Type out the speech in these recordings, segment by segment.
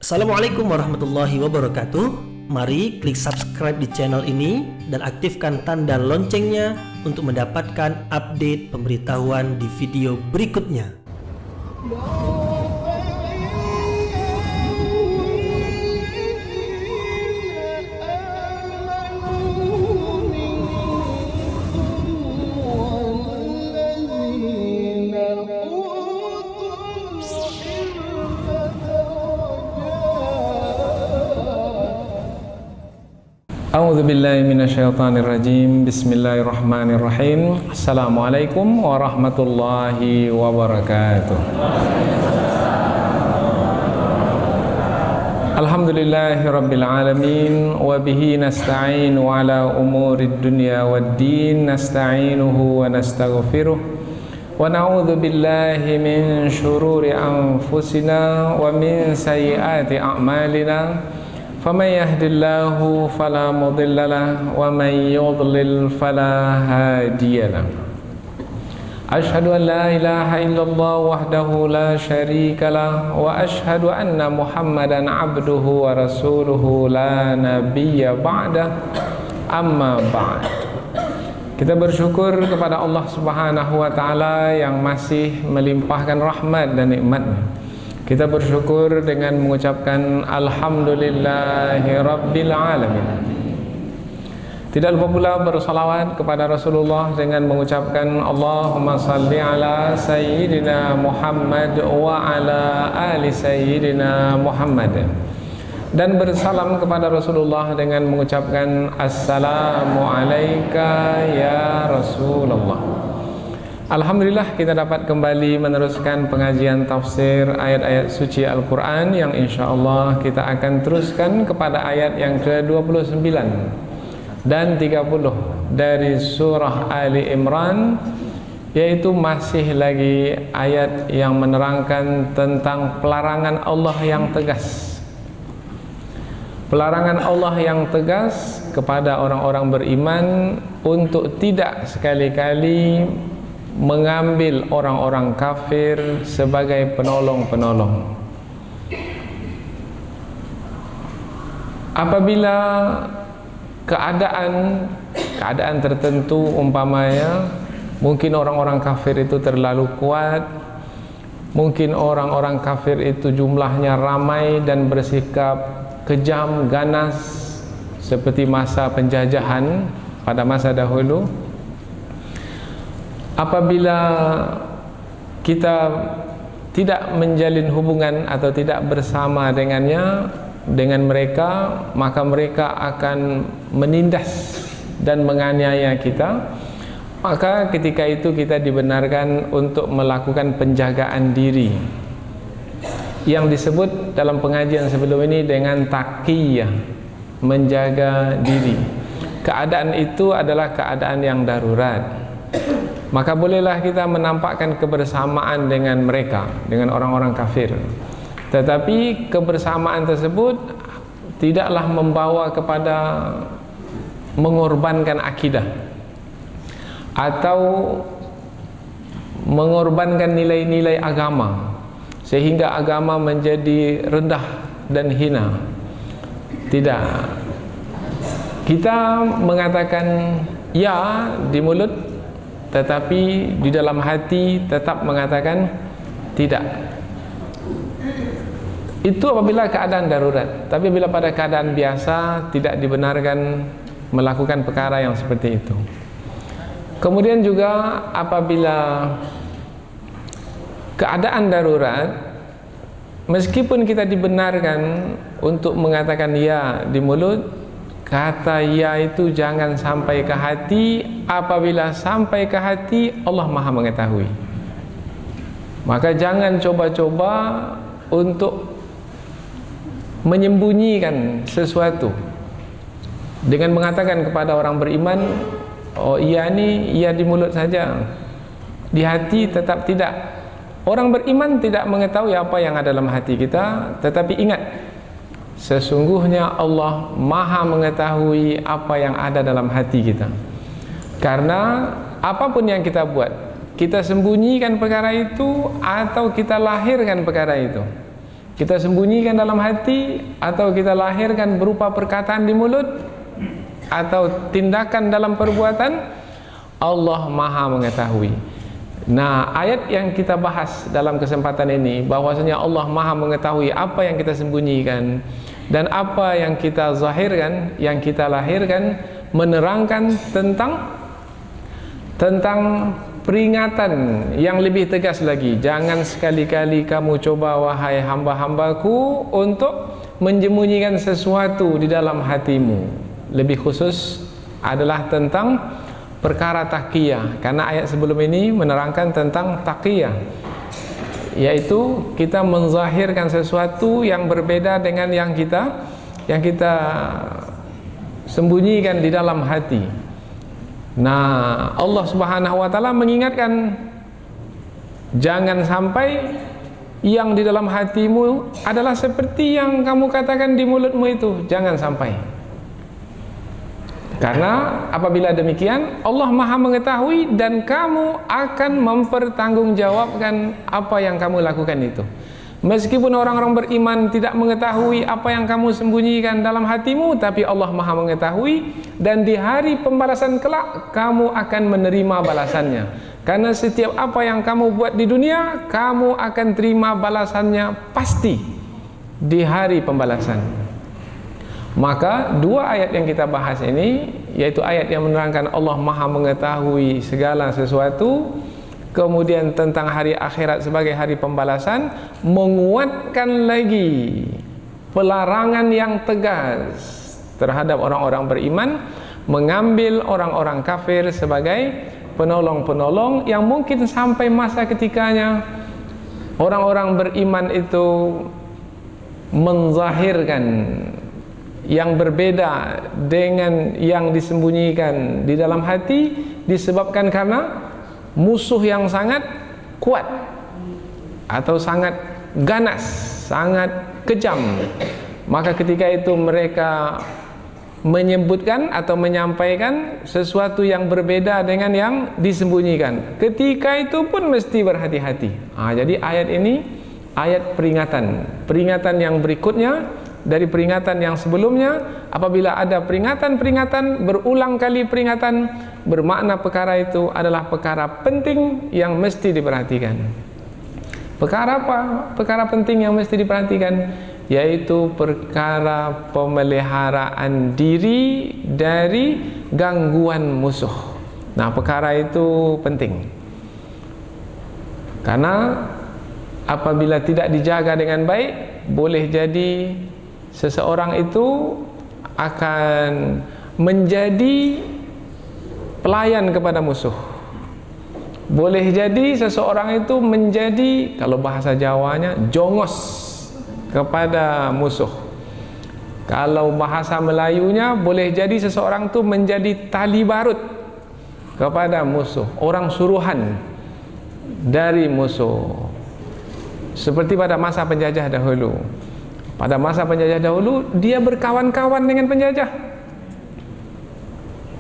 Assalamualaikum warahmatullahi wabarakatuh. Mari klik subscribe di channel ini dan aktifkan tanda loncengnya untuk mendapatkan update pemberitahuan di video berikutnya. A'udzu billahi minasyaitonir rajim. Bismillahirrahmanirrahim. Assalamualaikum warahmatullahi wabarakatuh. Alhamdulillahirabbil alamin wa bihi nasta'inu ala umurid dunya waddin. Nasta'inuhu wa nastaghfiruh wa na'udzu billahi min syururi anfusina wa min sayyiati a'malina. فَمَنْ يَهْدِ اللَّهُ فَلَا مُضِلَّ لَهُ وَمَنْ يُضْلِلْ فَلَا هَادِيَ لَهُ أَشْهَدُ أَنْ لَا إِلَهَ إِلَّا اللَّهُ وَحْدَهُ لَا شَرِيكَ لَهُ وَأَشْهَدُ أَنَّ مُحَمَّدًا عَبْدُهُ وَرَسُولُهُ لَا نَبِيَّ بَعْدَهُ أَمَّا بَعْدُ. Kita bersyukur kepada Allah Subhanahu wa taala yang masih melimpahkan rahmat dan nikmat-Nya. Kita bersyukur dengan mengucapkan Alhamdulillahi Rabbil Alamin. Tidak lupa pula bersalawat kepada Rasulullah dengan mengucapkan Allahumma salli ala Sayyidina Muhammad wa ala ali Sayyidina Muhammad. Dan bersalam kepada Rasulullah dengan mengucapkan Assalamu alayka ya Rasulullah. Alhamdulillah kita dapat kembali meneruskan pengajian tafsir ayat-ayat suci Al-Quran yang insyaAllah kita akan teruskan kepada ayat yang ke-29 dan 30 dari surah Ali Imran, yaitu masih lagi ayat yang menerangkan tentang pelarangan Allah yang tegas. Pelarangan Allah yang tegas kepada orang-orang beriman untuk tidak sekali-kali mengambil orang-orang kafir sebagai penolong-penolong. Apabila keadaan tertentu, umpamanya mungkin orang-orang kafir itu terlalu kuat, mungkin orang-orang kafir itu jumlahnya ramai dan bersikap kejam, ganas seperti masa penjajahan pada masa dahulu. Apabila kita tidak menjalin hubungan atau tidak bersama dengan mereka, maka mereka akan menindas dan menganiaya kita. Maka ketika itu kita dibenarkan untuk melakukan penjagaan diri, yang disebut dalam pengajian sebelum ini dengan taqiyah, menjaga diri. Keadaan itu adalah keadaan yang darurat. Maka bolehlah kita menampakkan kebersamaan dengan mereka, dengan orang-orang kafir. Tetapi kebersamaan tersebut tidaklah membawa kepada mengorbankan akidah atau mengorbankan nilai-nilai agama sehingga agama menjadi rendah dan hina. Tidak. Kita mengatakan ya di mulut, tetapi di dalam hati tetap mengatakan tidak. Itu apabila keadaan darurat. Tapi bila pada keadaan biasa tidak dibenarkan melakukan perkara yang seperti itu. Kemudian juga apabila keadaan darurat, meskipun kita dibenarkan untuk mengatakan ya di mulut, kata ya itu jangan sampai ke hati. Apabila sampai ke hati, Allah Maha mengetahui. Maka jangan coba-coba untuk menyembunyikan sesuatu dengan mengatakan kepada orang beriman, oh iya ini iya di mulut saja, di hati tetap tidak. Orang beriman tidak mengetahui apa yang ada dalam hati kita, tetapi ingat, sesungguhnya Allah Maha mengetahui apa yang ada dalam hati kita. Karena apapun yang kita buat, kita sembunyikan perkara itu atau kita lahirkan perkara itu, kita sembunyikan dalam hati, atau kita lahirkan berupa perkataan di mulut, atau tindakan dalam perbuatan, Allah Maha mengetahui. Nah, ayat yang kita bahas dalam kesempatan ini, bahwasanya Allah Maha mengetahui apa yang kita sembunyikan dan apa yang kita zahirkan, yang kita lahirkan, menerangkan tentang peringatan yang lebih tegas lagi. Jangan sekali-kali kamu coba, wahai hamba-hambaku, untuk menyembunyikan sesuatu di dalam hatimu. Lebih khusus adalah tentang perkara taqiyah, karena ayat sebelum ini menerangkan tentang taqiyah, yaitu kita menzahirkan sesuatu yang berbeda dengan yang kita sembunyikan di dalam hati. Nah, Allah Subhanahu wa taala mengingatkan, jangan sampai yang di dalam hatimu adalah seperti yang kamu katakan di mulutmu itu, jangan sampai. Karena apabila demikian, Allah Maha mengetahui dan kamu akan mempertanggungjawabkan apa yang kamu lakukan itu. Meskipun orang-orang beriman tidak mengetahui apa yang kamu sembunyikan dalam hatimu, tapi Allah Maha mengetahui, dan di hari pembalasan kelak kamu akan menerima balasannya. Karena setiap apa yang kamu buat di dunia, kamu akan terima balasannya pasti di hari pembalasan. Maka dua ayat yang kita bahas ini, yaitu ayat yang menerangkan Allah Maha mengetahui segala sesuatu, kemudian tentang hari akhirat sebagai hari pembalasan, menguatkan lagi pelarangan yang tegas terhadap orang-orang beriman mengambil orang-orang kafir sebagai penolong-penolong, yang mungkin sampai masa ketikanya orang-orang beriman itu menzahirkan yang berbeda dengan yang disembunyikan di dalam hati, disebabkan karena musuh yang sangat kuat atau sangat ganas, sangat kejam. Maka ketika itu mereka menyebutkan atau menyampaikan sesuatu yang berbeda dengan yang disembunyikan. Ketika itu pun mesti berhati-hati. Jadi ayat ini ayat peringatan. Peringatan yang berikutnya dari peringatan yang sebelumnya, apabila ada peringatan-peringatan, berulang kali peringatan, bermakna perkara itu adalah perkara penting yang mesti diperhatikan. Perkara apa? Perkara penting yang mesti diperhatikan, yaitu perkara pemeliharaan diri dari gangguan musuh. Nah, perkara itu penting, karena apabila tidak dijaga dengan baik, boleh jadi seseorang itu akan menjadi pelayan kepada musuh. Boleh jadi seseorang itu menjadi, kalau bahasa Jawanya, jongos kepada musuh. Kalau bahasa Melayunya, boleh jadi seseorang itu menjadi tali barut kepada musuh, orang suruhan dari musuh. Seperti pada masa penjajah dahulu. Pada masa penjajah dahulu, dia berkawan-kawan dengan penjajah.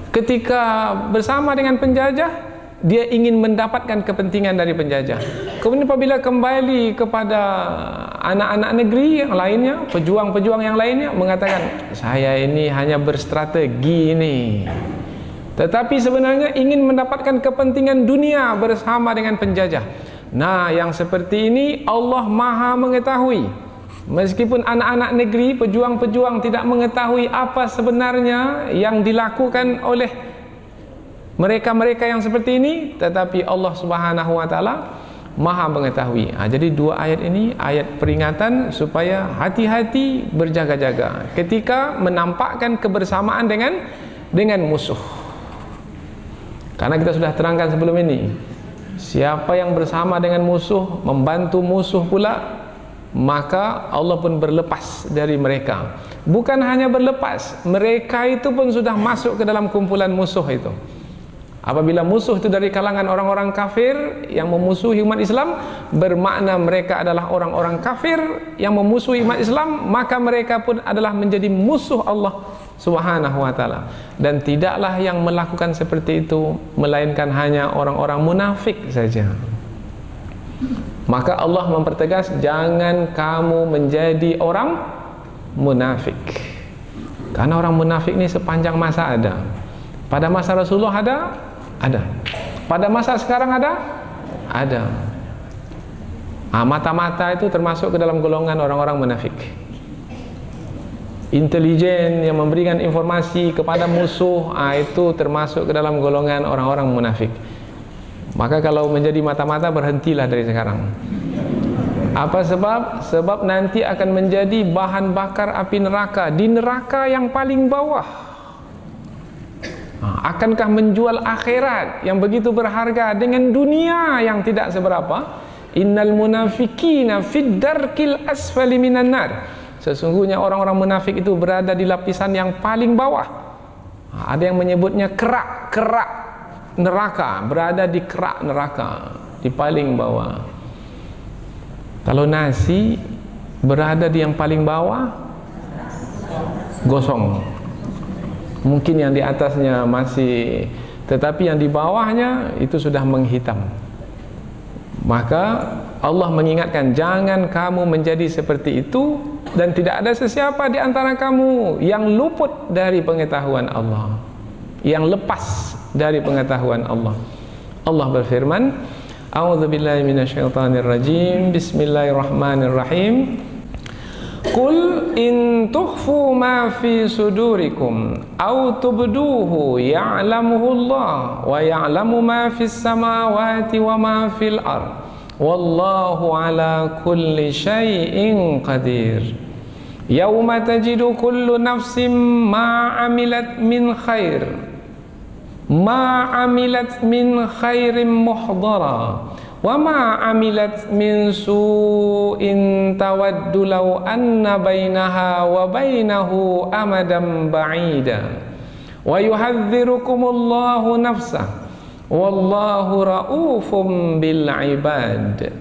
Ketika bersama dengan penjajah, dia ingin mendapatkan kepentingan dari penjajah. Kemudian apabila kembali kepada anak-anak negeri yang lainnya, pejuang-pejuang yang lainnya, mengatakan, saya ini hanya berstrategi ini, tetapi sebenarnya ingin mendapatkan kepentingan dunia bersama dengan penjajah. Nah, yang seperti ini Allah Maha mengetahui. Meskipun anak-anak negeri, pejuang-pejuang tidak mengetahui apa sebenarnya yang dilakukan oleh mereka-mereka yang seperti ini, tetapi Allah Subhanahu wa taala Maha mengetahui. Jadi dua ayat ini ayat peringatan supaya hati-hati, berjaga-jaga ketika menampakkan kebersamaan dengan musuh. Karena kita sudah terangkan sebelum ini, siapa yang bersama dengan musuh, membantu musuh pula, maka Allah pun berlepas dari mereka. Bukan hanya berlepas, mereka itu pun sudah masuk ke dalam kumpulan musuh itu. Apabila musuh itu dari kalangan orang-orang kafir yang memusuhi umat Islam, bermakna mereka adalah orang-orang kafir yang memusuhi umat Islam, maka mereka pun adalah menjadi musuh Allah Subhanahu wa taala. Dan tidaklah yang melakukan seperti itu melainkan hanya orang-orang munafik saja. Maka Allah mempertegas, jangan kamu menjadi orang munafik. Karena orang munafik ini sepanjang masa ada. Pada masa Rasulullah ada. Pada masa sekarang ada. Mata-mata itu termasuk ke dalam golongan orang-orang munafik. Intelijen yang memberikan informasi kepada musuh, itu termasuk ke dalam golongan orang-orang munafik. Maka kalau menjadi mata-mata, berhentilah dari sekarang. Apa sebab? Sebab nanti akan menjadi bahan bakar api neraka, di neraka yang paling bawah. Akankah menjual akhirat yang begitu berharga dengan dunia yang tidak seberapa? Innal munafikina fid darkil asfali minan nar. Sesungguhnya orang-orang munafik itu berada di lapisan yang paling bawah. Ada yang menyebutnya kerak neraka, berada di kerak neraka, di paling bawah. Kalau nasi berada di yang paling bawah, gosong. Mungkin yang di atasnya masih, tetapi yang di bawahnya itu sudah menghitam. Maka Allah mengingatkan, jangan kamu menjadi seperti itu, dan tidak ada sesiapa di antara kamu yang luput dari pengetahuan Allah, yang lepas dari pengetahuan Allah. Allah berfirman, a'udzubillahi minasyaitonir rajim, bismillahirrahmanirrahim. Qul in tukhfu ma fi sudurikum aw tubduhu ya'lamuhu Allah wa ya'lamu ma fis samawati wa ma fil ard wallahu ala kulli syai'in qadir. Yauma tajidu kullu nafsin ma 'amilat min khairin muhdara wa ma 'amilat min su'in tawaddu law anna bainaha wa bainahu amadan ba'ida wa yuhadzirukumullahu nafsah wallahu ra'ufum bil ibad.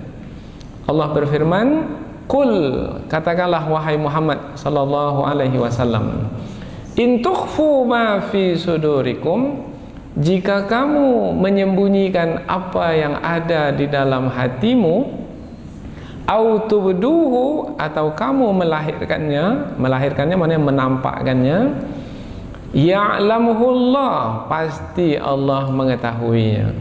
Allah berfirman, qul, katakanlah wahai Muhammad sallallahu alaihi wasallam, in tukhfu ma fi sudurikum, jika kamu menyembunyikan apa yang ada di dalam hatimu, au tubduhu, atau kamu melahirkannya maknanya menampakkannya, ya'lamuhullah, pasti Allah mengetahuinya,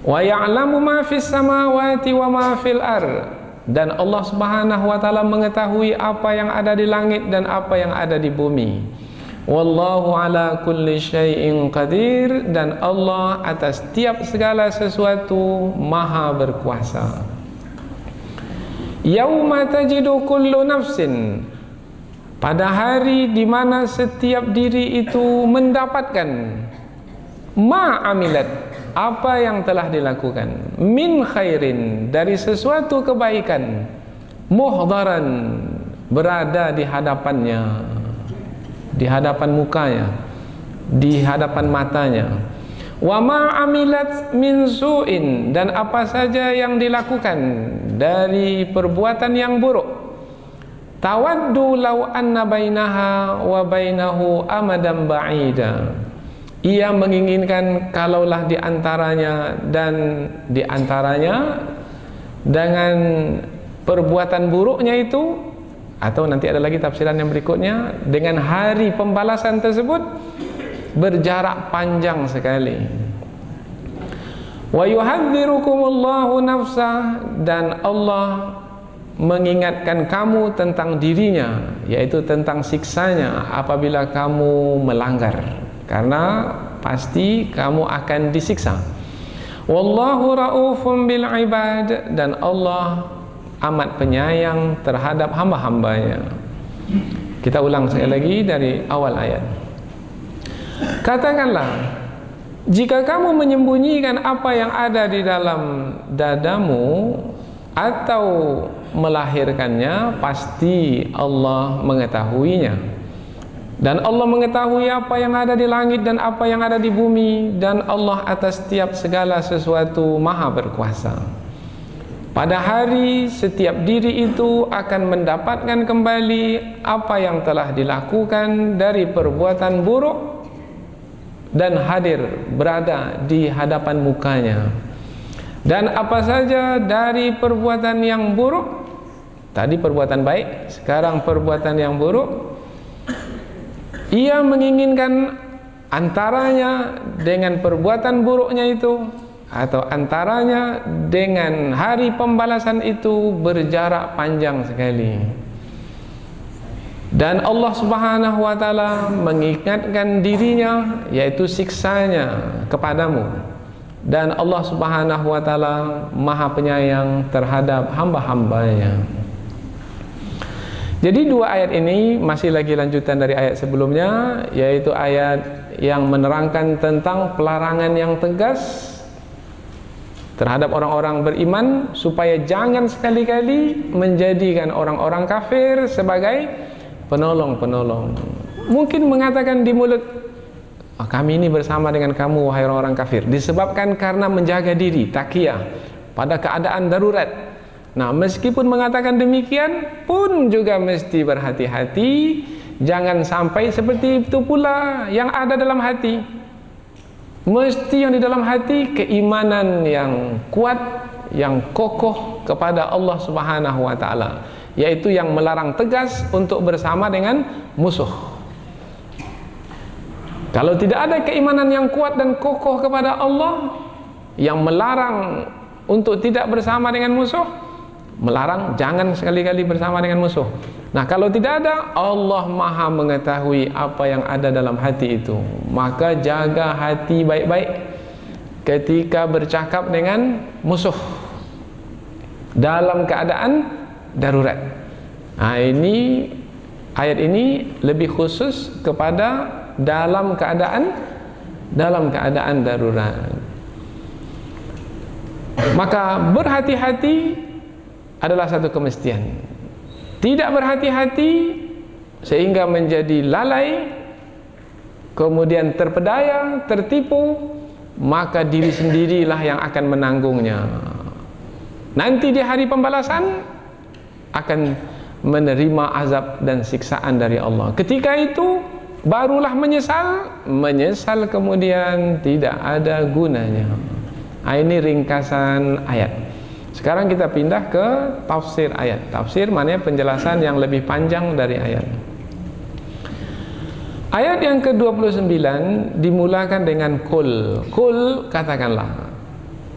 wa ya'lamu ma fis samawati wa ma fil ard, dan Allah Subhanahu wa taala mengetahui apa yang ada di langit dan apa yang ada di bumi. Wallahu ala kulli syai'in qadir, dan Allah atas tiap segala sesuatu maha berkuasa. Yauma tajidu kullu nafsin, pada hari di mana setiap diri itu mendapatkan ma'amilat, apa yang telah dilakukan, min khairin, dari sesuatu kebaikan, muhdaran, berada di hadapannya, di hadapan mukanya, di hadapan matanya, wa ma'amilat min su'in, dan apa saja yang dilakukan dari perbuatan yang buruk, tawaddu law anna bainaha wa bainahu amadan ba'ida, ia menginginkan kalaulah di antaranya dan di antaranya dengan perbuatan buruknya itu, atau nanti ada lagi tafsiran yang berikutnya, dengan hari pembalasan tersebut berjarak panjang sekali. Wa yuhadzirukumullahu nafsah, dan Allah mengingatkan kamu tentang dirinya, yaitu tentang siksanya apabila kamu melanggar, karena pasti kamu akan disiksa. Wallahu raufum bil ibad, dan Allah amat penyayang terhadap hamba-hambanya. Kita ulang sekali lagi dari awal ayat. Katakanlah, jika kamu menyembunyikan apa yang ada di dalam dadamu atau melahirkannya, pasti Allah mengetahuinya. Dan Allah mengetahui apa yang ada di langit dan apa yang ada di bumi, dan Allah atas setiap segala sesuatu maha berkuasa. Pada hari setiap diri itu akan mendapatkan kembali apa yang telah dilakukan dari perbuatan buruk, dan hadir berada di hadapan mukanya. Dan apa saja dari perbuatan yang buruk, tadi perbuatan baik, sekarang perbuatan yang buruk, ia menginginkan antaranya dengan perbuatan buruknya itu, atau antaranya dengan hari pembalasan itu berjarak panjang sekali. Dan Allah Subhanahu wa ta'ala mengingatkan dirinya, yaitu siksanya kepadamu. Dan Allah Subhanahu wa ta'ala maha penyayang terhadap hamba-hambanya. Jadi dua ayat ini masih lagi lanjutan dari ayat sebelumnya, yaitu ayat yang menerangkan tentang pelarangan yang tegas terhadap orang-orang beriman, supaya jangan sekali-kali menjadikan orang-orang kafir sebagai penolong-penolong. Mungkin mengatakan di mulut, kami ini bersama dengan kamu wahai orang-orang kafir, disebabkan karena menjaga diri, taqiyah pada keadaan darurat. Nah, meskipun mengatakan demikian pun juga mesti berhati-hati, jangan sampai seperti itu pula yang ada dalam hati. Mesti yang di dalam hati keimanan yang kuat, yang kokoh kepada Allah Subhanahu wa ta'ala, yaitu yang melarang tegas untuk bersama dengan musuh. Kalau tidak ada keimanan yang kuat dan kokoh kepada Allah, yang melarang untuk tidak bersama dengan musuh, melarang jangan sekali-kali bersama dengan musuh. Nah, kalau tidak ada, Allah maha mengetahui apa yang ada dalam hati itu. Maka jaga hati baik-baik ketika bercakap dengan musuh dalam keadaan darurat. Nah, ini ayat ini lebih khusus kepada dalam keadaan darurat. Maka berhati-hati adalah satu kemestian. Tidak berhati-hati sehingga menjadi lalai, kemudian terpedaya, tertipu, maka diri sendirilah yang akan menanggungnya. Nanti di hari pembalasan akan menerima azab dan siksaan dari Allah. Ketika itu barulah menyesal kemudian tidak ada gunanya. Ini ringkasan ayat. Sekarang kita pindah ke tafsir ayat. Tafsir maknanya penjelasan yang lebih panjang dari ayat. Ayat yang ke-29 dimulakan dengan kul. Kul, katakanlah.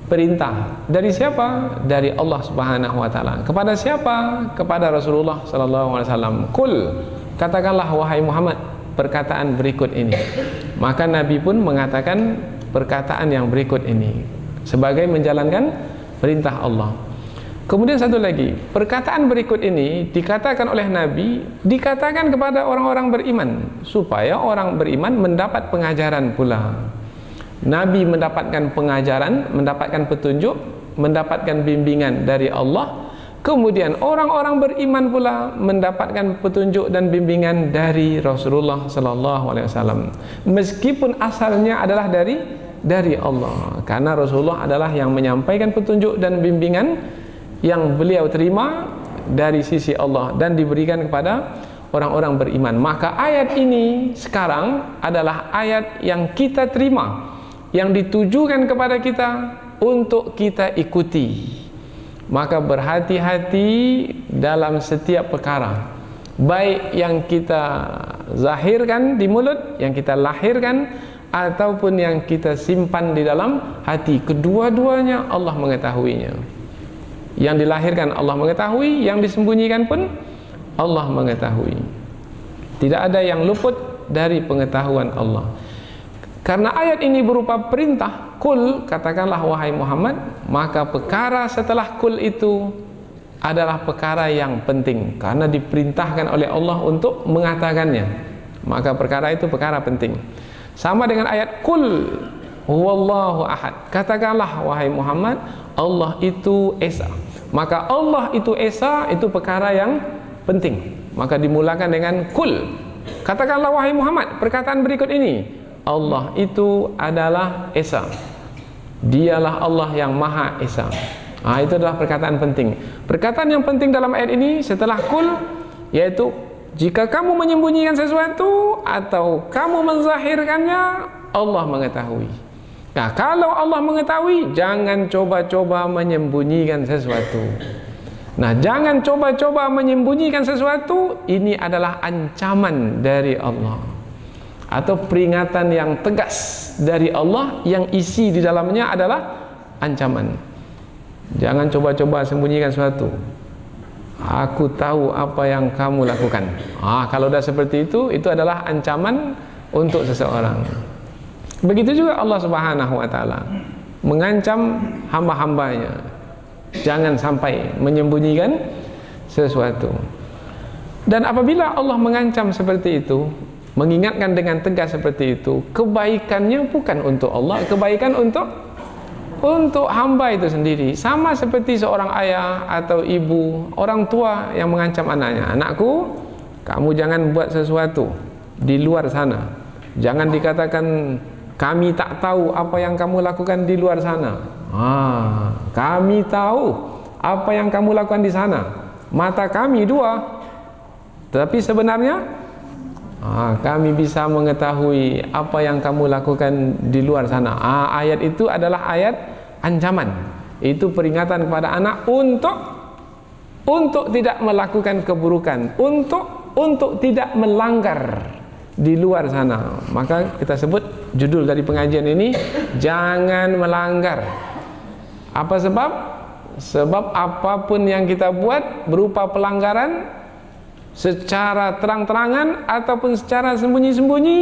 Perintah. Dari siapa? Dari Allah Subhanahu wa ta'ala. Kepada siapa? Kepada Rasulullah sallallahu alaihi wasallam. Kul, katakanlah wahai Muhammad perkataan berikut ini. Maka Nabi pun mengatakan perkataan yang berikut ini sebagai menjalankan perintah Allah. Kemudian satu lagi, perkataan berikut ini dikatakan oleh Nabi, dikatakan kepada orang-orang beriman, supaya orang beriman mendapat pengajaran pula. Nabi mendapatkan pengajaran, mendapatkan petunjuk, mendapatkan bimbingan dari Allah. Kemudian orang-orang beriman pula mendapatkan petunjuk dan bimbingan dari Rasulullah sallallahu alaihi wasallam. Meskipun asalnya adalah dari Allah, karena Rasulullah adalah yang menyampaikan petunjuk dan bimbingan yang beliau terima dari sisi Allah dan diberikan kepada orang-orang beriman. Maka ayat ini sekarang adalah ayat yang kita terima, yang ditujukan kepada kita untuk kita ikuti. Maka berhati-hati dalam setiap perkara, baik yang kita zahirkan di mulut, yang kita lahirkan, ataupun yang kita simpan di dalam hati. Kedua-duanya Allah mengetahuinya. Yang dilahirkan Allah mengetahui, yang disembunyikan pun Allah mengetahui. Tidak ada yang luput dari pengetahuan Allah. Karena ayat ini berupa perintah, kul, katakanlah wahai Muhammad, maka perkara setelah kul itu adalah perkara yang penting, karena diperintahkan oleh Allah untuk mengatakannya. Maka perkara itu perkara penting. Sama dengan ayat kul huwallahu ahad, katakanlah wahai Muhammad, Allah itu esa. Maka Allah itu esa, itu perkara yang penting. Maka dimulakan dengan kul, katakanlah wahai Muhammad perkataan berikut ini, Allah itu adalah esa, dialah Allah yang maha esa. Itu adalah perkataan penting. Perkataan yang penting dalam ayat ini setelah kul, yaitu jika kamu menyembunyikan sesuatu atau kamu menzahirkannya, Allah mengetahui. Nah, kalau Allah mengetahui, jangan coba-coba menyembunyikan sesuatu. Nah, jangan coba-coba menyembunyikan sesuatu. Ini adalah ancaman dari Allah, atau peringatan yang tegas dari Allah yang isi di dalamnya adalah ancaman. Jangan coba-coba sembunyikan sesuatu. Aku tahu apa yang kamu lakukan. Kalau udah seperti itu adalah ancaman untuk seseorang. Begitu juga Allah Subhanahu wa Ta'ala mengancam hamba-hambanya, jangan sampai menyembunyikan sesuatu. Dan apabila Allah mengancam seperti itu, mengingatkan dengan tegas seperti itu, kebaikannya bukan untuk Allah, kebaikan untuk hamba itu sendiri. Sama seperti seorang ayah atau ibu, orang tua yang mengancam anaknya, anakku, kamu jangan buat sesuatu di luar sana. Jangan dikatakan kami tak tahu apa yang kamu lakukan di luar sana. Kami tahu apa yang kamu lakukan di sana. Mata kami dua, tetapi sebenarnya kami bisa mengetahui apa yang kamu lakukan di luar sana. Ayat itu adalah ayat ancaman. Itu peringatan kepada anak untuk tidak melakukan keburukan, untuk tidak melanggar di luar sana. Maka kita sebut judul dari pengajian ini, jangan melanggar. Apa sebab? Sebab apapun yang kita buat berupa pelanggaran, secara terang-terangan ataupun secara sembunyi-sembunyi,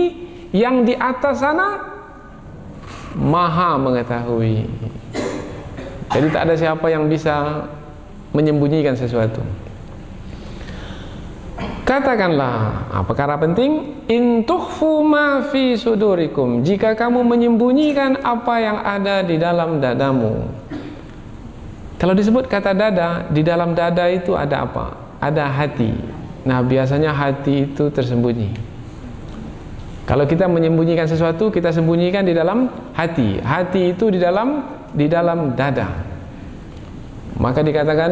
yang di atas sana Maha mengetahui. Jadi tak ada siapa yang bisa menyembunyikan sesuatu. Katakanlah perkara penting, in tukhfu ma fi sudurikum, jika kamu menyembunyikan apa yang ada di dalam dadamu. Kalau disebut kata dada, di dalam dada itu ada apa? Ada hati. Nah, biasanya hati itu tersembunyi. Kalau kita menyembunyikan sesuatu, kita sembunyikan di dalam hati. Hati itu di dalam dada. Maka dikatakan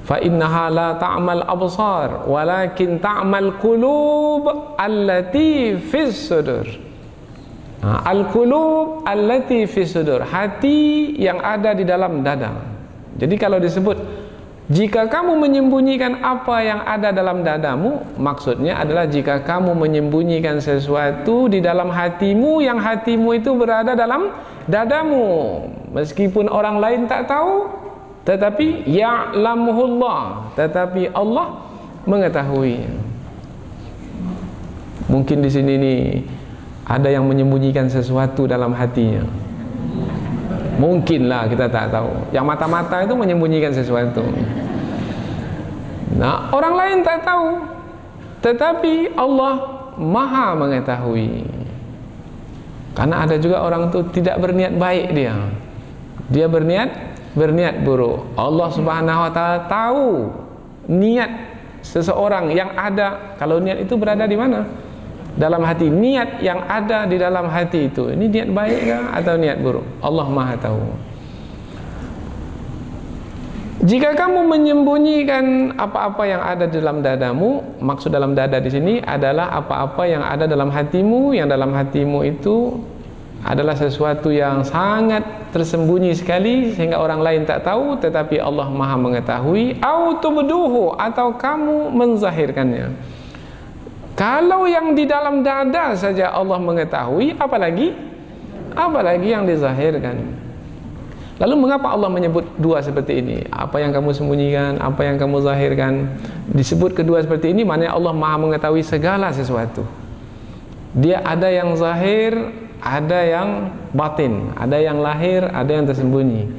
fa innaha la ta'mal absar walakin ta'mal qulub allati fis sudur. Al-qulub allati fis sudur, hati yang ada di dalam dada. Jadi kalau disebut jika kamu menyembunyikan apa yang ada dalam dadamu, maksudnya adalah jika kamu menyembunyikan sesuatu di dalam hatimu, yang hatimu itu berada dalam dadamu, meskipun orang lain tak tahu, tetapi ya'lamuhullah, tetapi Allah mengetahui. Mungkin di sini nih ada yang menyembunyikan sesuatu dalam hatinya. Mungkinlah, kita tak tahu. Yang mata-mata itu menyembunyikan sesuatu. Nah, orang lain tak tahu, tetapi Allah Maha mengetahui. Karena ada juga orang itu tidak berniat baik, dia berniat buruk. Allah Subhanahu wa Ta'ala tahu niat seseorang yang ada. Kalau niat itu berada di mana? Dalam hati. Niat yang ada di dalam hati itu, ini niat baik kah atau niat buruk? Allah Maha tahu. Jika kamu menyembunyikan apa-apa yang ada di dalam dadamu, maksud dalam dada di sini adalah apa-apa yang ada dalam hatimu, yang dalam hatimu itu adalah sesuatu yang sangat tersembunyi sekali sehingga orang lain tak tahu, tetapi Allah Maha mengetahui. Au tubduhu, atau kamu menzahirkannya. Kalau yang di dalam dada saja Allah mengetahui, apalagi yang dizahirkan. Lalu mengapa Allah menyebut dua seperti ini? Apa yang kamu sembunyikan, apa yang kamu zahirkan. Disebut kedua seperti ini, maknanya Allah Maha mengetahui segala sesuatu. Dia ada yang zahir, ada yang batin, ada yang lahir, ada yang tersembunyi.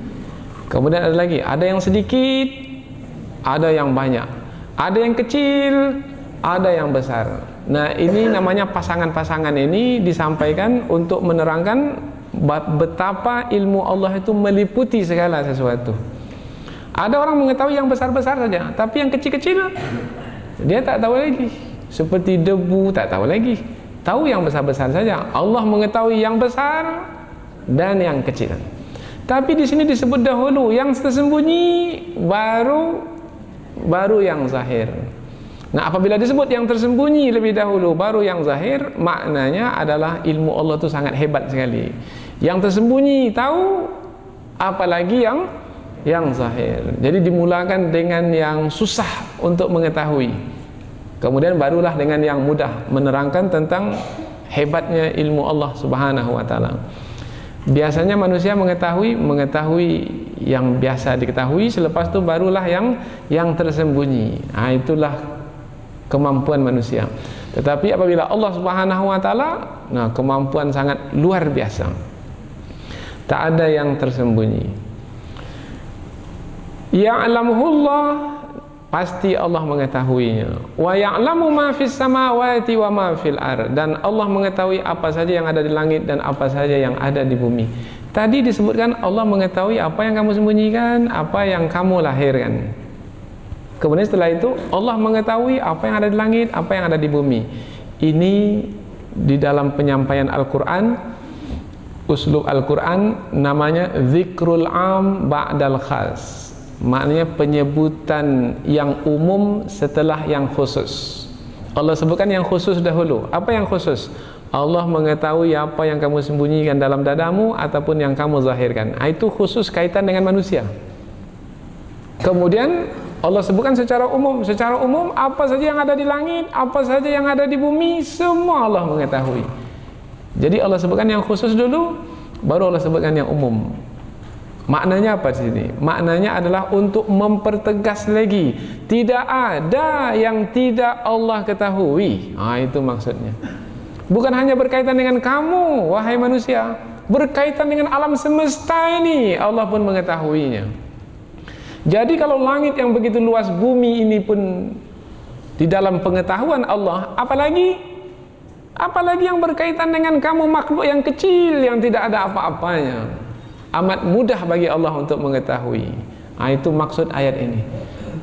Kemudian ada lagi, ada yang sedikit, ada yang banyak, ada yang kecil, ada yang besar. Nah, ini namanya pasangan-pasangan ini disampaikan untuk menerangkan betapa ilmu Allah itu meliputi segala sesuatu. Ada orang mengetahui yang besar-besar saja, tapi yang kecil-kecil dia tak tahu lagi. Seperti debu, tak tahu lagi. Tahu yang besar-besar saja. Allah mengetahui yang besar dan yang kecil. Tapi di sini disebut dahulu yang tersembunyi, baru yang zahir. Nah, apabila disebut yang tersembunyi lebih dahulu baru yang zahir, maknanya adalah ilmu Allah itu sangat hebat sekali. Yang tersembunyi tahu, apalagi yang zahir. Jadi dimulakan dengan yang susah untuk mengetahui, kemudian barulah dengan yang mudah, menerangkan tentang hebatnya ilmu Allah Subhanahu wa taala. Biasanya manusia mengetahui yang biasa diketahui, selepas itu barulah yang tersembunyi. Itulah kemampuan manusia. Tetapi apabila Allah Subhanahu wa taala, nah kemampuan sangat luar biasa. Tak ada yang tersembunyi. Ya'lamuhullah, pasti Allah mengetahuinya. Wa ya'lamu ma fis samawati wa ma fil ard, dan Allah mengetahui apa saja yang ada di langit dan apa saja yang ada di bumi. Tadi disebutkan Allah mengetahui apa yang kamu sembunyikan, apa yang kamu lahirkan. Kemudian setelah itu Allah mengetahui apa yang ada di langit, apa yang ada di bumi. Ini di dalam penyampaian Al-Quran, uslub Al-Quran namanya zikrul am ba'dal khas. Maknanya penyebutan yang umum setelah yang khusus. Allah sebutkan yang khusus dahulu. Apa yang khusus? Allah mengetahui apa yang kamu sembunyikan dalam dadamu ataupun yang kamu zahirkan. Itu khusus kaitan dengan manusia. Kemudian Allah sebutkan secara umum. Secara umum apa saja yang ada di langit, apa saja yang ada di bumi, semua Allah mengetahui. Jadi Allah sebutkan yang khusus dulu, baru Allah sebutkan yang umum. Maknanya apa di sini? Maknanya adalah untuk mempertegas lagi, tidak ada yang tidak Allah ketahui. Itu maksudnya. Bukan hanya berkaitan dengan kamu, wahai manusia, berkaitan dengan alam semesta ini, Allah pun mengetahuinya. Jadi kalau langit yang begitu luas, bumi ini pun di dalam pengetahuan Allah, apalagi yang berkaitan dengan kamu, makhluk yang kecil yang tidak ada apa-apanya. Amat mudah bagi Allah untuk mengetahui. Itu maksud ayat ini.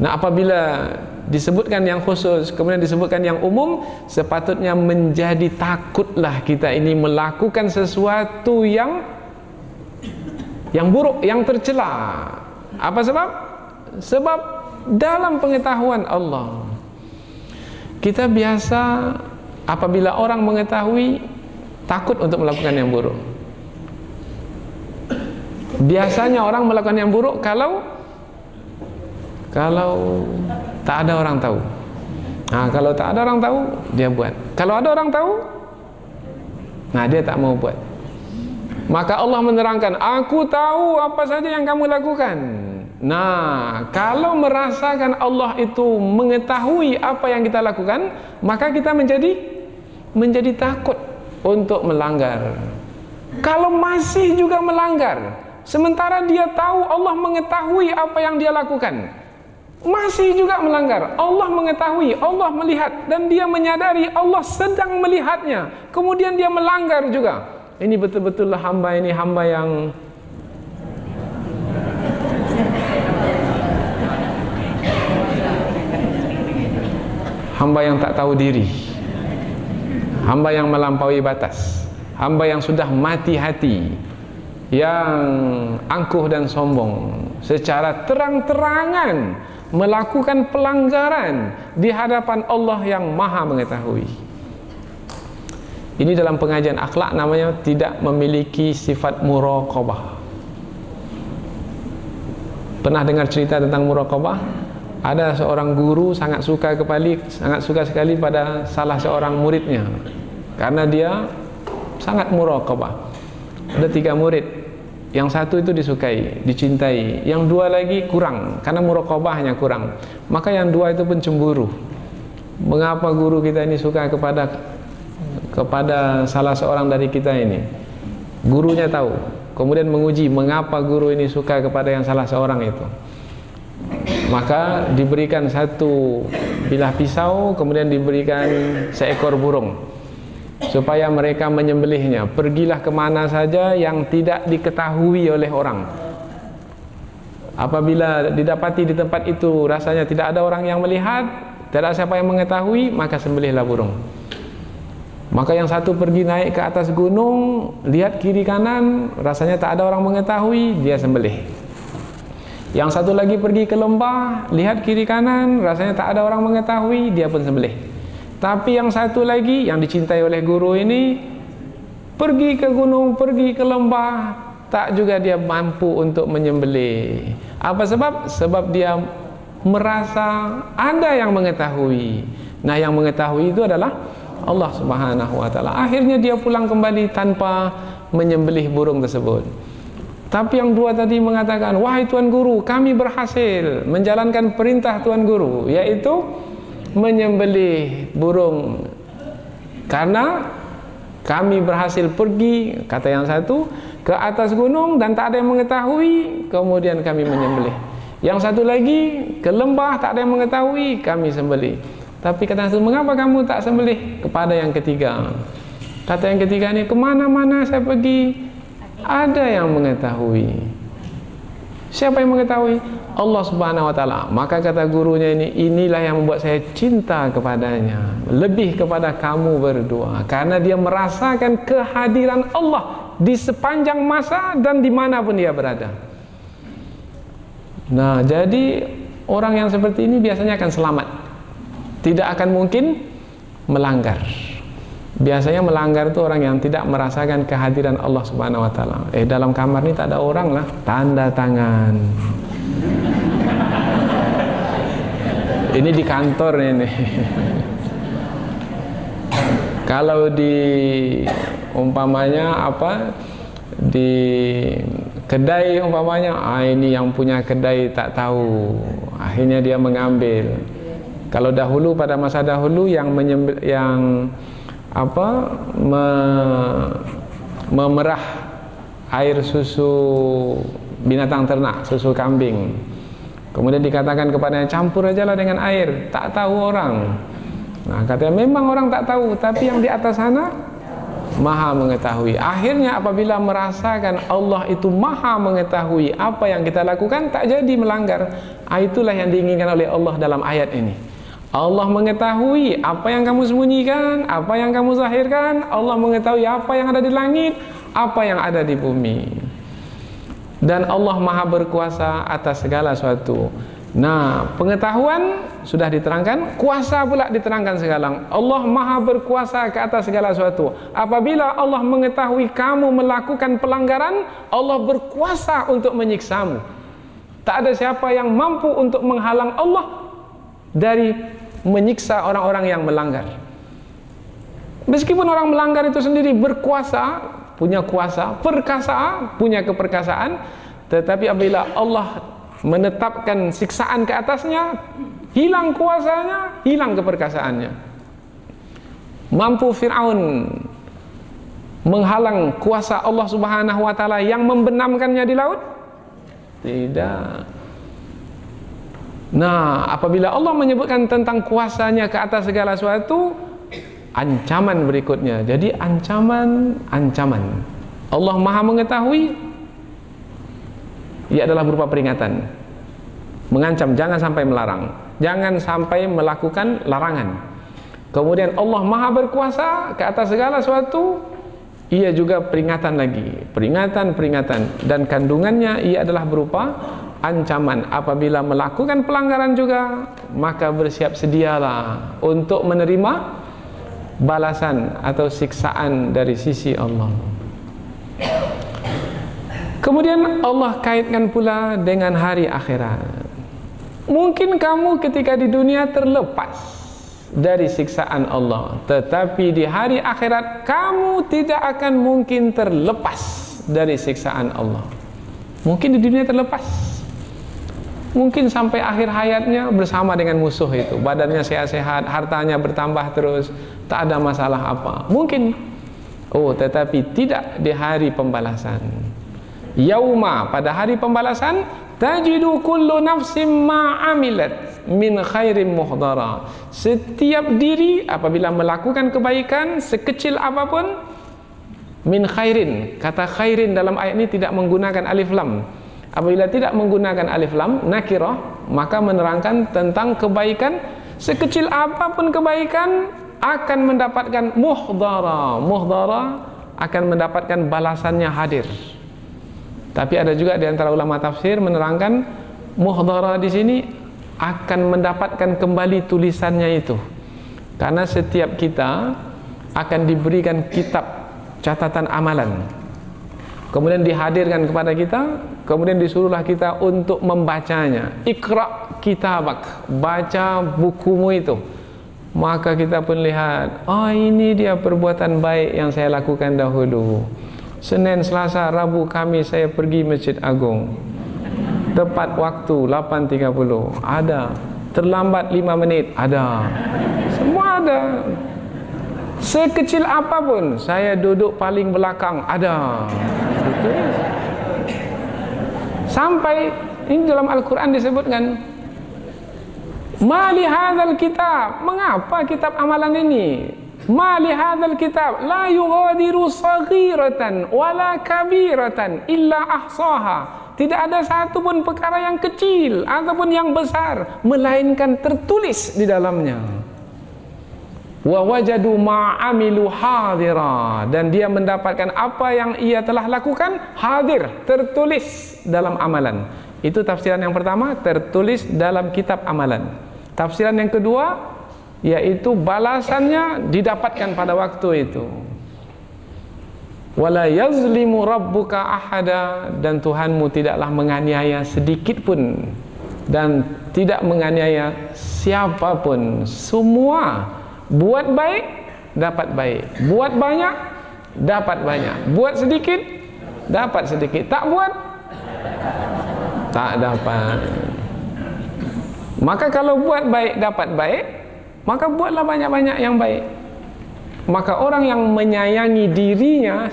Nah, apabila disebutkan yang khusus, kemudian disebutkan yang umum, sepatutnya menjadi takutlah kita ini melakukan sesuatu yang buruk, yang tercela. Apa sebab? Sebab dalam pengetahuan Allah, kita biasa apabila orang mengetahui, takut untuk melakukan yang buruk. Biasanya orang melakukan yang buruk kalau tak ada orang tahu. Kalau tak ada orang tahu, dia buat. Kalau ada orang tahu, dia tak mau buat. Maka Allah menerangkan, aku tahu apa saja yang kamu lakukan. Kalau merasakan Allah itu mengetahui apa yang kita lakukan, maka kita menjadi takut untuk melanggar. Kalau masih juga melanggar, sementara dia tahu Allah mengetahui apa yang dia lakukan, masih juga melanggar, Allah mengetahui, Allah melihat, dan dia menyadari Allah sedang melihatnya, kemudian dia melanggar juga. Ini betul-betul hamba ini hamba yang tak tahu diri, hamba yang melampaui batas, hamba yang sudah mati hati, yang angkuh dan sombong, secara terang-terangan melakukan pelanggaran di hadapan Allah yang maha mengetahui. Ini dalam pengajian akhlak namanya tidak memiliki sifat muraqabah. Pernah dengar cerita tentang muraqabah? Ada seorang guru sangat suka sekali pada salah seorang muridnya, karena dia sangat muraqabah. Ada 3 murid, yang satu itu disukai, dicintai, yang 2 lagi kurang, karena muraqabahnya kurang. Maka yang 2 itu pun cemburu. Mengapa guru kita ini suka kepada salah seorang dari kita ini? Gurunya tahu, kemudian menguji mengapa guru ini suka kepada yang salah seorang itu. Maka diberikan 1 bilah pisau, kemudian diberikan seekor burung, supaya mereka menyembelihnya. Pergilah kemana saja yang tidak diketahui oleh orang. Apabila didapati di tempat itu rasanya tidak ada orang yang melihat, tidak ada siapa yang mengetahui, maka sembelihlah burung. Maka yang satu pergi naik ke atas gunung, lihat kiri kanan, rasanya tak ada orang mengetahui, dia sembelih. Yang satu lagi pergi ke lembah, lihat kiri kanan, rasanya tak ada orang mengetahui, dia pun sembelih. Tapi yang satu lagi yang dicintai oleh guru ini, pergi ke gunung, pergi ke lembah, tak juga dia mampu untuk menyembelih. Apa sebab? Sebab dia merasa ada yang mengetahui. Nah, yang mengetahui itu adalah Allah Subhanahu wa taala. Akhirnya dia pulang kembali tanpa menyembelih burung tersebut. Tapi yang dua tadi mengatakan, wahai Tuan Guru, kami berhasil menjalankan perintah Tuan Guru, yaitu menyembelih burung. Karena kami berhasil pergi, kata yang satu, ke atas gunung dan tak ada yang mengetahui, kemudian kami menyembelih. Yang satu lagi, ke lembah, tak ada yang mengetahui, kami sembelih. Tapi kata yang satu, mengapa kamu tak sembelih? Kepada yang ketiga. Kata yang ketiga ini, kemana-mana saya pergi, ada yang mengetahui. Siapa yang mengetahui? Allah Subhanahu wa taala. Maka kata gurunya ini, inilah yang membuat saya cinta kepadanya, lebih kepada kamu berdua, karena dia merasakan kehadiran Allah di sepanjang masa dan dimanapun dia berada. Nah, jadi orang yang seperti ini biasanya akan selamat, tidak akan mungkin melanggar. Biasanya melanggar itu orang yang tidak merasakan kehadiran Allah Subhanahu wa taala. Dalam kamar ini tak ada orang lah, tanda tangan. Ini di kantor ini. Kalau di umpamanya apa, di kedai umpamanya, ini yang punya kedai tak tahu, akhirnya dia mengambil. Kalau dahulu, pada masa dahulu yang memerah air susu binatang ternak, susu kambing, kemudian dikatakan kepadanya, campur aja lah dengan air, tak tahu orang. Nah, katanya memang orang tak tahu, tapi yang di atas sana maha mengetahui. Akhirnya apabila merasakan Allah itu maha mengetahui apa yang kita lakukan, tak jadi melanggar. Itulah yang diinginkan oleh Allah dalam ayat ini. Allah mengetahui apa yang kamu sembunyikan, apa yang kamu zahirkan. Allah mengetahui apa yang ada di langit, apa yang ada di bumi. Dan Allah maha berkuasa atas segala sesuatu. Nah, pengetahuan sudah diterangkan, kuasa pula diterangkan sekarang. Allah maha berkuasa ke atas segala sesuatu. Apabila Allah mengetahui kamu melakukan pelanggaran, Allah berkuasa untuk menyiksamu. Tak ada siapa yang mampu untuk menghalang Allah dari menyiksa orang-orang yang melanggar. Meskipun orang melanggar itu sendiri berkuasa, punya kuasa, perkasa, punya keperkasaan, tetapi apabila Allah menetapkan siksaan ke atasnya, hilang kuasanya, hilang keperkasaannya. Mampu Fir'aun menghalang kuasa Allah Subhanahu wa taala yang membenamkannya di laut? Tidak. Nah, apabila Allah menyebutkan tentang kuasanya ke atas segala sesuatu, ancaman berikutnya. Jadi ancaman. Allah maha mengetahui, ia adalah berupa peringatan, mengancam jangan sampai melarang, jangan sampai melakukan larangan. Kemudian Allah maha berkuasa ke atas segala sesuatu, ia juga peringatan lagi, peringatan, dan kandungannya ia adalah berupa ancaman. Apabila melakukan pelanggaran juga, maka bersiap sedialah untuk menerima balasan atau siksaan dari sisi Allah. Kemudian Allah kaitkan pula dengan hari akhirat. Mungkin kamu ketika di dunia terlepas dari siksaan Allah, tetapi di hari akhirat kamu tidak akan mungkin terlepas dari siksaan Allah. Mungkin di dunia terlepas, mungkin sampai akhir hayatnya bersama dengan musuh itu, badannya sehat-sehat, hartanya bertambah terus, tak ada masalah apa. Mungkin. Tetapi tidak di hari pembalasan. Yauma, pada hari pembalasan, tajidu kullu nafsim ma'amilat min khairin muhdara. Setiap diri apabila melakukan kebaikan sekecil apapun, min khairin. Kata khairin dalam ayat ini tidak menggunakan alif lam. Apabila tidak menggunakan alif lam, nakirah, maka menerangkan tentang kebaikan. Sekecil apapun kebaikan akan mendapatkan muhdara. Muhdara akan mendapatkan balasannya hadir. Tapi ada juga di antara ulama tafsir menerangkan muhdara di sini akan mendapatkan kembali tulisannya itu. Karena setiap kita akan diberikan kitab catatan amalan. Kemudian dihadirkan kepada kita, kemudian disuruhlah kita untuk membacanya. Iqra kitabak, baca bukumu itu. Maka kita pun lihat, oh ini dia perbuatan baik yang saya lakukan dahulu. Senin, Selasa, Rabu, Kamis saya pergi Masjid Agung. Tepat waktu 8.30, ada. Terlambat 5 menit, ada. Semua ada. Sekecil apapun, saya duduk paling belakang, ada. Sampai ini dalam Al-Quran disebutkan, ma li hadzal kitab, mengapa kitab amalan ini? Ma li hadzal kitab la yughadiru saghiratan wala kabiratan illa ahsaha. Tidak ada satu pun perkara yang kecil ataupun yang besar melainkan tertulis di dalamnya. Wa wajadu ma'amilu hadira, dan dia mendapatkan apa yang ia telah lakukan hadir, tertulis dalam amalan. Itu tafsiran yang pertama, tertulis dalam kitab amalan. Tafsiran yang kedua, yaitu balasannya didapatkan pada waktu itu. Wala yazlimu rabbuka ahada, dan Tuhanmu tidaklah menganiaya sedikit pun dan tidak menganiaya siapapun. Semua buat baik dapat baik, buat banyak dapat banyak, buat sedikit dapat sedikit, tak buat tak dapat. Maka kalau buat baik dapat baik, maka buatlah banyak-banyak yang baik. Maka orang yang menyayangi dirinya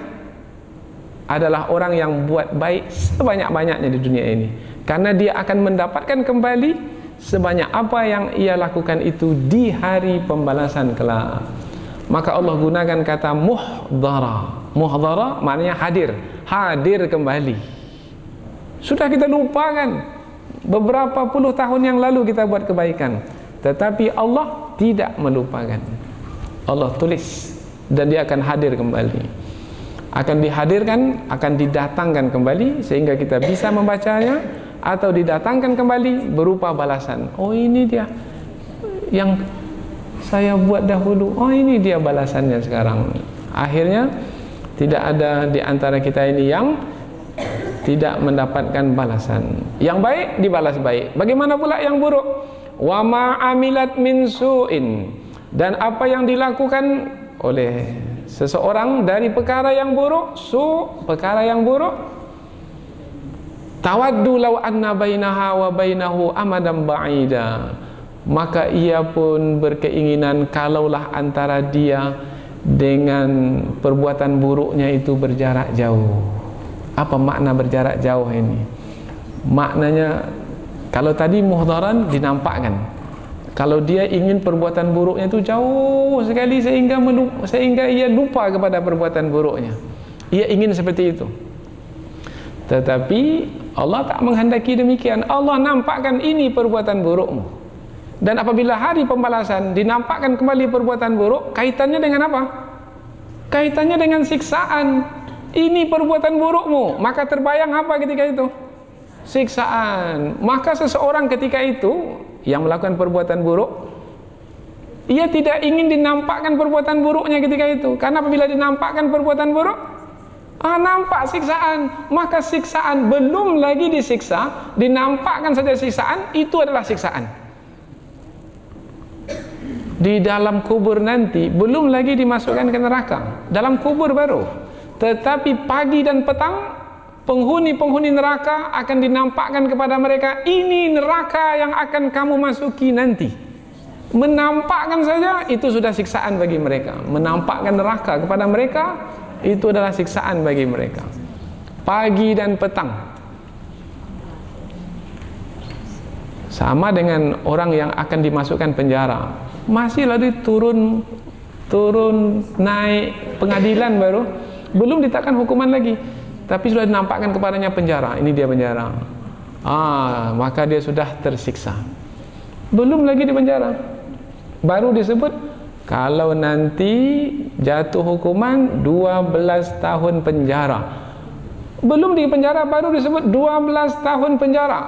adalah orang yang buat baik sebanyak-banyaknya di dunia ini, karena dia akan mendapatkan kembali sebanyak apa yang ia lakukan itu di hari pembalasan kelak. Maka Allah gunakan kata muhdara. Muhdara maknanya hadir, hadir kembali. Sudah kita lupakan beberapa puluh tahun yang lalu kita buat kebaikan, tetapi Allah tidak melupakan. Allah tulis dan dia akan hadir kembali, akan dihadirkan, akan didatangkan kembali sehingga kita bisa membacanya, atau didatangkan kembali berupa balasan. Oh ini dia yang saya buat dahulu, oh ini dia balasannya sekarang. Akhirnya tidak ada di antara kita ini yang tidak mendapatkan balasan. Yang baik dibalas baik. Bagaimana pula yang buruk? Wa ma amilat min su'in, dan apa yang dilakukan oleh seseorang dari perkara yang buruk, perkara yang buruk, tawaddu law anna bainaha wa bainahu amadan ba'ida, maka ia pun berkeinginan kalaulah antara dia dengan perbuatan buruknya itu berjarak jauh. Apa makna berjarak jauh ini? Maknanya, kalau tadi muhdaran dinampakkan, kalau dia ingin perbuatan buruknya itu jauh sekali sehingga ia lupa kepada perbuatan buruknya, ia ingin seperti itu. Tetapi Allah tak menghendaki demikian. Allah nampakkan ini perbuatan burukmu. Dan apabila hari pembalasan dinampakkan kembali perbuatan buruk, kaitannya dengan apa? Kaitannya dengan siksaan. Ini perbuatan burukmu, maka terbayang apa ketika itu? Siksaan. Maka seseorang ketika itu yang melakukan perbuatan buruk, ia tidak ingin dinampakkan perbuatan buruknya ketika itu. Karena apabila dinampakkan perbuatan buruk, nampak siksaan, maka siksaan belum lagi disiksa, dinampakkan saja siksaan, itu adalah siksaan. Di dalam kubur nanti belum lagi dimasukkan ke neraka, dalam kubur baru. Tetapi pagi dan petang penghuni-penghuni neraka akan dinampakkan kepada mereka, ini neraka yang akan kamu masuki nanti. Menampakkan saja itu sudah siksaan bagi mereka. Menampakkan neraka kepada mereka itu adalah siksaan bagi mereka. Pagi dan petang. Sama dengan orang yang akan dimasukkan penjara, masih lagi turun naik pengadilan baru, belum ditetapkan hukuman lagi, tapi sudah dinampakkan kepadanya penjara. Ini dia penjara. Maka dia sudah tersiksa. Belum lagi di penjara, baru disebut kalau nanti jatuh hukuman 12 tahun penjara. Belum di penjara baru disebut 12 tahun penjara.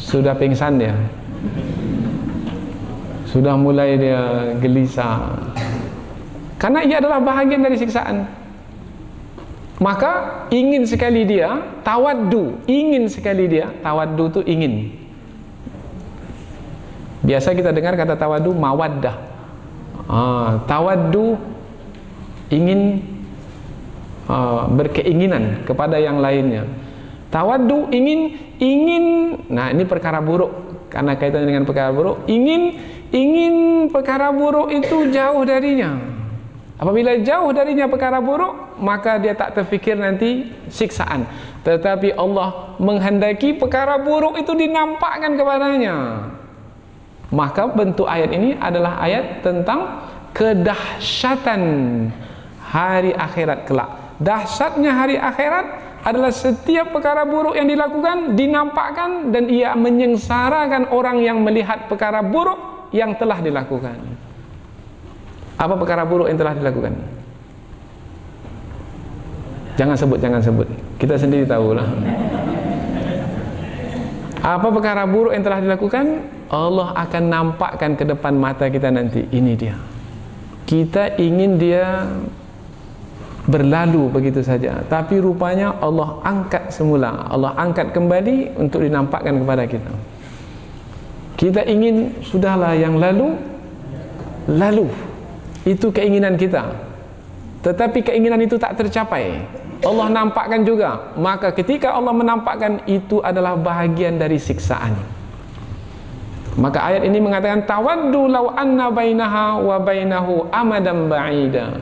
Sudah pingsan dia. Sudah mulai dia gelisah. karena ia adalah bahagian dari siksaan. Maka ingin sekali dia tawaddu, ingin sekali dia tawaddu itu ingin. Biasa kita dengar kata tawaddu mawaddah. Tawaddu ingin, berkeinginan kepada yang lainnya. Tawaddu ingin. Nah, ini perkara buruk, karena kaitannya dengan perkara buruk. Ingin perkara buruk itu jauh darinya. Apabila jauh darinya perkara buruk, maka dia tak terfikir nanti siksaan. Tetapi Allah menghendaki perkara buruk itu dinampakkan kepadanya. Maka bentuk ayat ini adalah ayat tentang kedahsyatan hari akhirat kelak. Dahsyatnya hari akhirat adalah setiap perkara buruk yang dilakukan dinampakkan, dan ia menyengsarakan orang yang melihat perkara buruk yang telah dilakukan. Apa perkara buruk yang telah dilakukan? Jangan sebut. Kita sendiri tahulah. Apa perkara buruk yang telah dilakukan? Allah akan nampakkan ke depan mata kita nanti. Ini dia. Kita ingin dia berlalu begitu saja, tapi rupanya Allah angkat semula. Allah angkat kembali untuk dinampakkan kepada kita. Kita ingin sudahlah yang lalu. Itu keinginan kita, tetapi keinginan itu tak tercapai. Allah nampakkan juga. Maka ketika Allah menampakkan, itu adalah bahagian dari siksaan. Maka ayat ini mengatakan tawaddu law anna bainaha wa bainahu amadan ba'ida.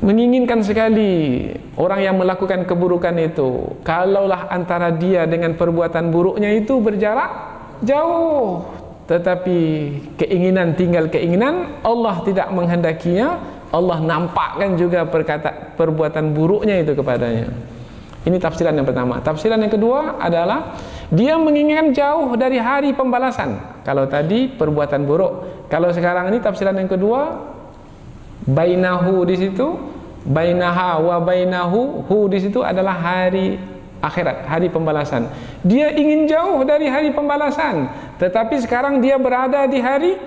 Menginginkan sekali orang yang melakukan keburukan itu, kalaulah antara dia dengan perbuatan buruknya itu berjarak jauh. Tetapi keinginan tinggal keinginan, Allah tidak menghendakinya. Allah nampakkan juga perbuatan buruknya itu kepadanya. Ini tafsiran yang pertama. Tafsiran yang kedua adalah dia menginginkan jauh dari hari pembalasan. Kalau tadi perbuatan buruk, kalau sekarang ini tafsiran yang kedua, bainahu di situ, bainaha wa bainahu, hu di situ adalah hari akhirat, hari pembalasan. Dia ingin jauh dari hari pembalasan, tetapi sekarang dia berada di hari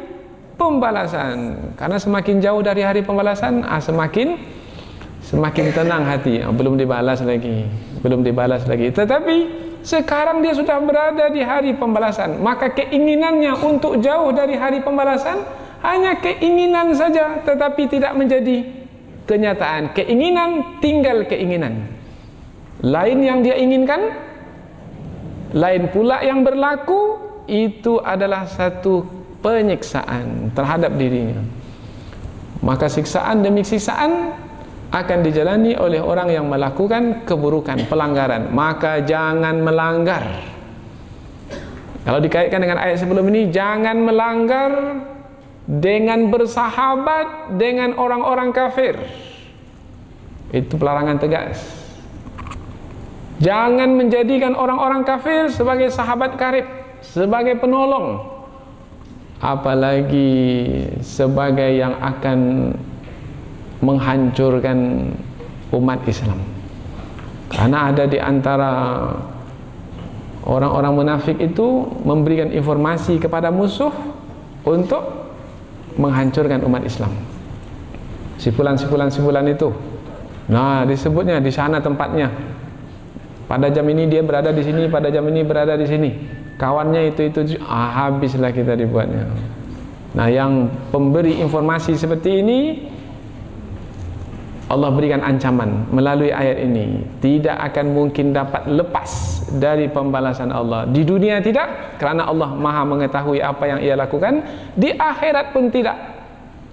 pembalasan. Karena semakin jauh dari hari pembalasan, semakin tenang hati. Belum dibalas lagi. Tetapi sekarang dia sudah berada di hari pembalasan, maka keinginannya untuk jauh dari hari pembalasan hanya keinginan saja, tetapi tidak menjadi kenyataan. Keinginan tinggal keinginan. Lain yang dia inginkan, lain pula yang berlaku. Itu adalah satu penyiksaan terhadap dirinya. Maka siksaan demi siksaan akan dijalani oleh orang yang melakukan keburukan, pelanggaran. Maka jangan melanggar. Kalau dikaitkan dengan ayat sebelum ini, jangan melanggar dengan bersahabat dengan orang-orang kafir. Itu pelarangan tegas. Jangan menjadikan orang-orang kafir sebagai sahabat karib, sebagai penolong, apalagi sebagai yang akan menghancurkan umat Islam. Karena ada di antara orang-orang munafik itu memberikan informasi kepada musuh untuk menghancurkan umat Islam. Sipulan itu. Nah, disebutnya di sana tempatnya. Pada jam ini dia berada di sini, pada jam ini berada di sini. Kawannya itu habislah kita dibuatnya. Nah, yang pemberi informasi seperti ini Allah berikan ancaman melalui ayat ini, tidak akan mungkin dapat lepas dari pembalasan Allah. Di dunia tidak, karena Allah Maha mengetahui apa yang ia lakukan. Di akhirat pun tidak,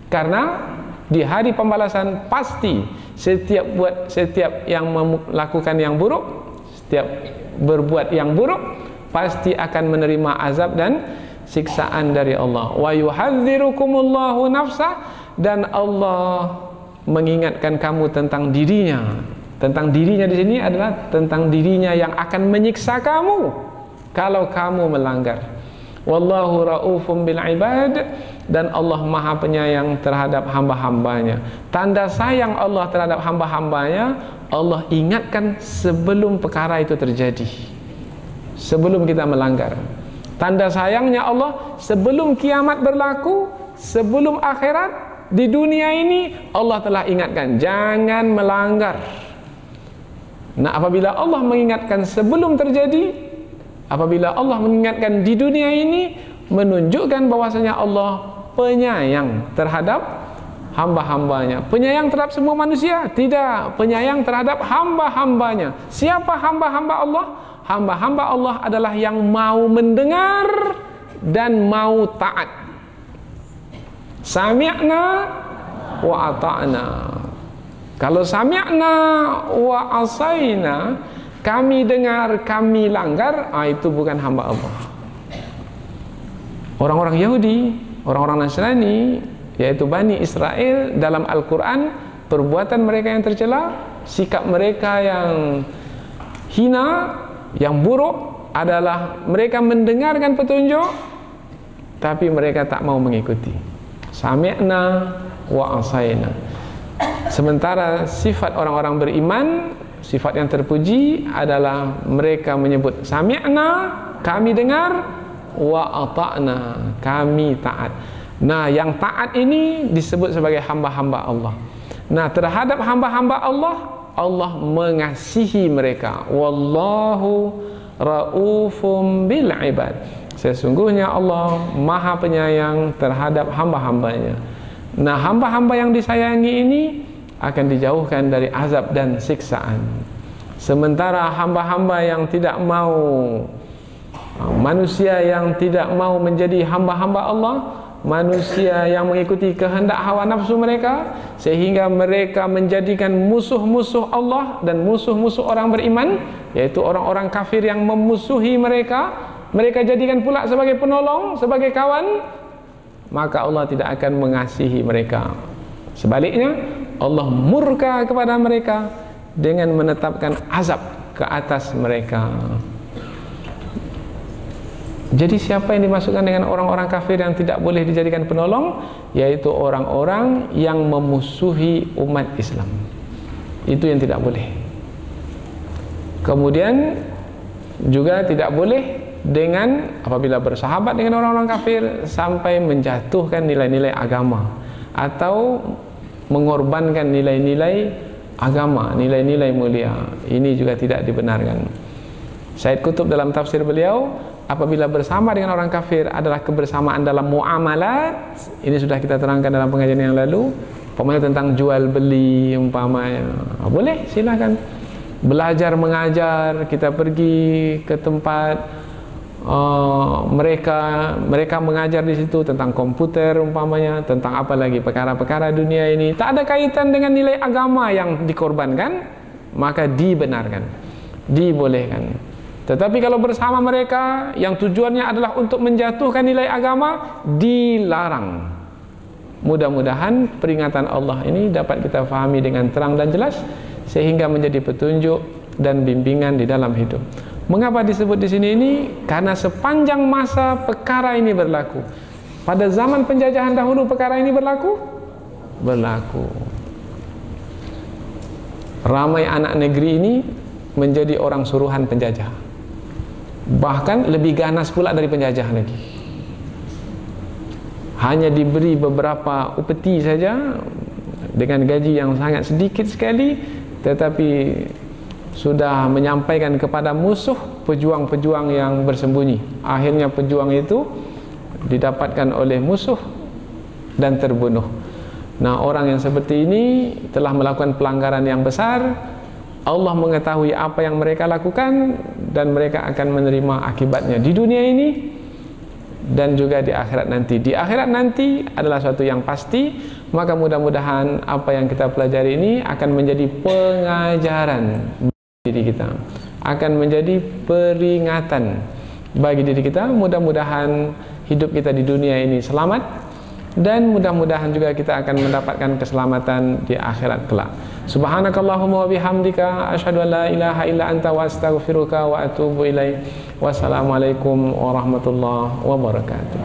karena di hari pembalasan pasti setiap yang melakukan yang buruk, setiap berbuat yang buruk pasti akan menerima azab dan siksaan dari Allah. Wa yuhadzirukumullahu nafsa, dan Allah mengingatkan kamu tentang dirinya. Tentang dirinya di sini adalah tentang dirinya yang akan menyiksa kamu kalau kamu melanggar. Wallahu raufum bil ibad, dan Allah Maha penyayang terhadap hamba-hambanya. Tanda sayang Allah terhadap hamba-hambanya, Allah ingatkan sebelum perkara itu terjadi, sebelum kita melanggar. Tanda sayangnya Allah sebelum kiamat berlaku, sebelum akhirat, di dunia ini Allah telah ingatkan jangan melanggar. Nah, apabila Allah mengingatkan sebelum terjadi, apabila Allah mengingatkan di dunia ini, menunjukkan bahwasanya Allah penyayang terhadap hamba-hambanya. Penyayang terhadap semua manusia? Tidak, penyayang terhadap hamba-hambanya. Siapa hamba-hamba Allah? Hamba-hamba Allah adalah yang mau mendengar dan mau taat. Sami'na wa ata'na. Kalau sami'na wa asaina, kami dengar, kami langgar, itu bukan hamba Allah. Orang-orang Yahudi, orang-orang Nasrani, yaitu Bani Israel, dalam Al-Quran, perbuatan mereka yang tercela, sikap mereka yang hina, yang buruk adalah mereka mendengarkan petunjuk, tapi mereka tak mau mengikuti. Sami'na wa asaina. Sementara sifat orang-orang beriman, sifat yang terpuji adalah mereka menyebut sami'na, kami dengar, wa ata'na, kami taat. Nah, yang taat ini disebut sebagai hamba-hamba Allah. Nah, terhadap hamba-hamba Allah, Allah mengasihi mereka. Wallahu raufum bil ibad. Sesungguhnya Allah Maha Penyayang terhadap hamba-hambanya. Nah, hamba-hamba yang disayangi ini akan dijauhkan dari azab dan siksaan. Sementara hamba-hamba yang tidak mau, manusia yang tidak mau menjadi hamba-hamba Allah, manusia yang mengikuti kehendak hawa nafsu mereka, sehingga mereka menjadikan musuh-musuh Allah dan musuh-musuh orang beriman, yaitu orang-orang kafir yang memusuhi mereka, mereka jadikan pula sebagai penolong, sebagai kawan, maka Allah tidak akan mengasihi mereka. Sebaliknya, Allah murka kepada mereka dengan menetapkan azab ke atas mereka. Jadi siapa yang dimasukkan dengan orang-orang kafir yang tidak boleh dijadikan penolong? Yaitu orang-orang yang memusuhi umat Islam. Itu yang tidak boleh. Kemudian juga tidak boleh dengan apabila bersahabat dengan orang-orang kafir sampai menjatuhkan nilai-nilai agama atau mengorbankan nilai-nilai agama, nilai-nilai mulia. Ini juga tidak dibenarkan. Said Qutb dalam tafsir beliau, apabila bersama dengan orang kafir adalah kebersamaan dalam muamalat. Ini sudah kita terangkan dalam pengajian yang lalu, umpamanya tentang jual beli, umpamanya boleh, silakan. Belajar mengajar, kita pergi ke tempat mereka mengajar di situ tentang komputer, umpamanya tentang apa lagi, perkara-perkara dunia ini tak ada kaitan dengan nilai agama yang dikorbankan, maka dibenarkan, dibolehkan. Tetapi kalau bersama mereka yang tujuannya adalah untuk menjatuhkan nilai agama, dilarang. Mudah-mudahan peringatan Allah ini dapat kita fahami dengan terang dan jelas, sehingga menjadi petunjuk dan bimbingan di dalam hidup. Mengapa disebut di sini ini? Karena sepanjang masa perkara ini berlaku. Pada zaman penjajahan dahulu perkara ini berlaku. Ramai anak negeri ini menjadi orang suruhan penjajah. Bahkan lebih ganas pula dari penjajah lagi. Hanya diberi beberapa upeti saja dengan gaji yang sangat sedikit sekali, tetapi sudah menyampaikan kepada musuh pejuang-pejuang yang bersembunyi. Akhirnya pejuang itu didapatkan oleh musuh dan terbunuh. Nah, orang yang seperti ini telah melakukan pelanggaran yang besar. Allah mengetahui apa yang mereka lakukan dan mereka akan menerima akibatnya di dunia ini dan juga di akhirat nanti. Di akhirat nanti adalah suatu yang pasti. Maka mudah-mudahan apa yang kita pelajari ini akan menjadi pengajaran diri kita, akan menjadi peringatan bagi diri kita. Mudah-mudahan hidup kita di dunia ini selamat, dan mudah-mudahan juga kita akan mendapatkan keselamatan di akhirat kelak. Subhanakallahumma wa bihamdika asyhadu an la ilaha illa anta wa astaghfiruka wa atubu ilaik. Wassalamualaikum warahmatullahi wabarakatuh.